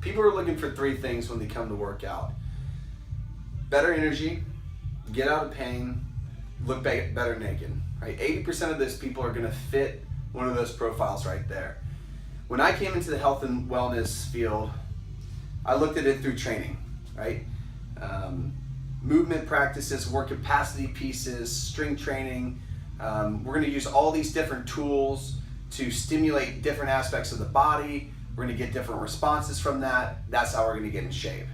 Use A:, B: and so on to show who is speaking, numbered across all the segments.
A: People are looking for three things when they come to work out: better energy, get out of pain, look better naked, right? 80% of those people are gonna fit one of those profiles right there. When I came into the health and wellness field, I looked at it through training, right? Movement practices, work capacity pieces, strength training. We're gonna use all these different tools to stimulate different aspects of the body. We're gonna get different responses from that. That's how we're gonna get in shape.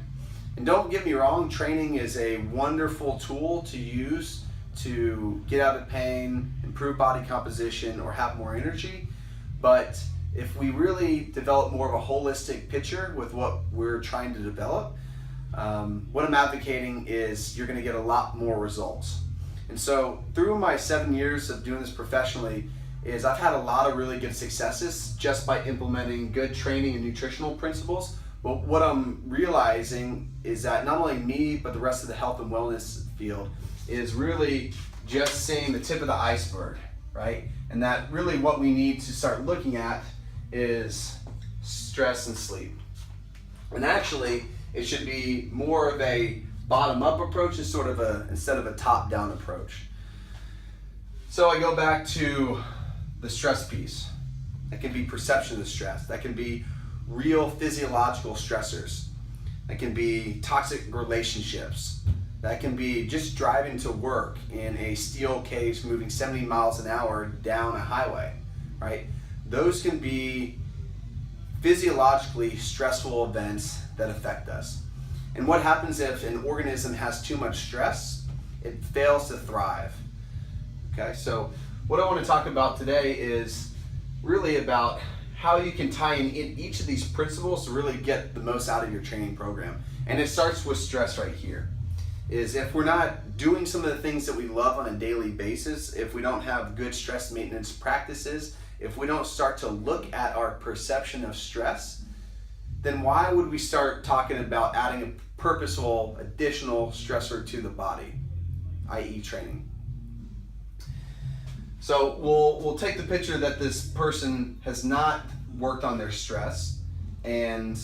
A: And don't get me wrong, training is a wonderful tool to use to get out of pain, improve body composition, or have more energy. But if we really develop more of a holistic picture with what we're trying to develop, what I'm advocating is you're gonna get a lot more results. And so through my 7 years of doing this professionally, is I've had a lot of really good successes just by implementing good training and nutritional principles. But what I'm realizing is that not only me, but the rest of the health and wellness field is really just seeing the tip of the iceberg, right? And that really what we need to start looking at is stress and sleep. And actually, it should be more of a bottom-up approach instead of a top-down approach. So I go back to the stress piece. That can be perception of stress. That can be real physiological stressors. That can be toxic relationships. That can be just driving to work in a steel cage moving 70 miles an hour down a highway, right? Those can be physiologically stressful events that affect us. And what happens if an organism has too much stress? It fails to thrive. Okay, so what I want to talk about today is really about how you can tie in each of these principles to really get the most out of your training program. And it starts with stress right here. Is if we're not doing some of the things that we love on a daily basis, if we don't have good stress maintenance practices, if we don't start to look at our perception of stress, then why would we start talking about adding a purposeful additional stressor to the body, i.e. training? So we'll take the picture that this person has not worked on their stress, and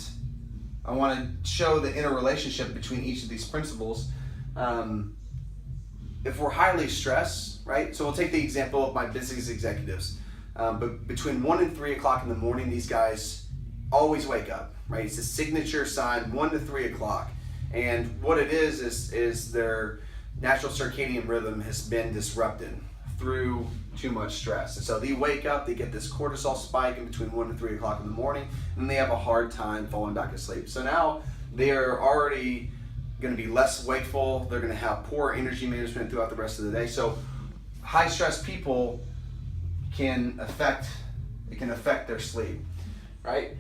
A: I want to show the interrelationship between each of these principles. If we're highly stressed, right? So we'll take the example of my business executives. But between 1 and 3 o'clock in the morning, these guys always wake up, right? It's a signature sign, 1 to 3 o'clock. And what it is their natural circadian rhythm has been disrupted through too much stress. And so they wake up, they get this cortisol spike in between 1 and 3 o'clock in the morning, and they have a hard time falling back asleep. So now they are already going to be less wakeful. They're going to have poor energy management throughout the rest of the day. So high stress people can affect their sleep, right?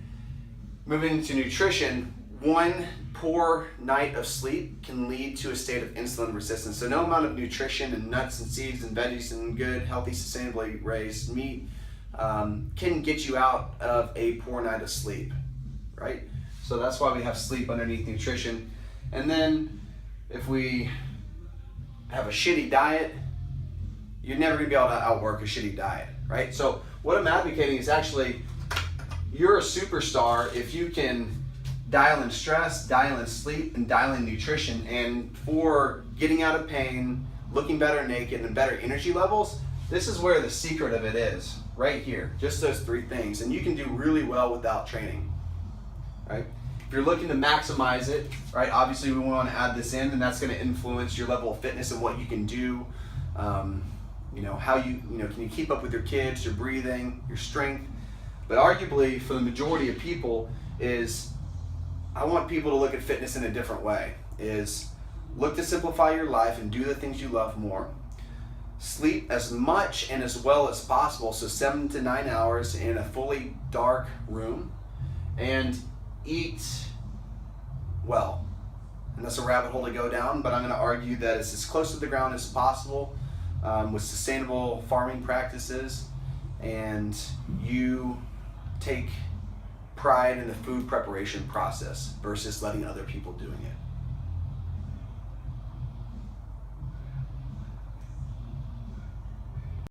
A: Moving into nutrition, one poor night of sleep can lead to a state of insulin resistance. So no amount of nutrition and nuts and seeds and veggies and good, healthy, sustainably raised meat can get you out of a poor night of sleep, right? So that's why we have sleep underneath nutrition. And then if we have a shitty diet, you're never gonna be able to outwork a shitty diet, right? So what I'm advocating is actually, you're a superstar if you can dial in stress, dial in sleep, and dial in nutrition. And for getting out of pain, looking better naked, and better energy levels, this is where the secret of it is, right here. Just those three things. And you can do really well without training, right? If you're looking to maximize it, right, obviously we want to add this in, and that's going to influence your level of fitness and what you can do. Can you keep up with your kids, your breathing, your strength? But arguably, for the majority of people, is I want people to look at fitness in a different way. Is look to simplify your life and do the things you love more. Sleep as much and as well as possible, so 7 to 9 hours in a fully dark room, and eat well. And that's a rabbit hole to go down, but I'm going to argue that it's as close to the ground as possible with sustainable farming practices, and you take pride in the food preparation process versus letting other people doing it.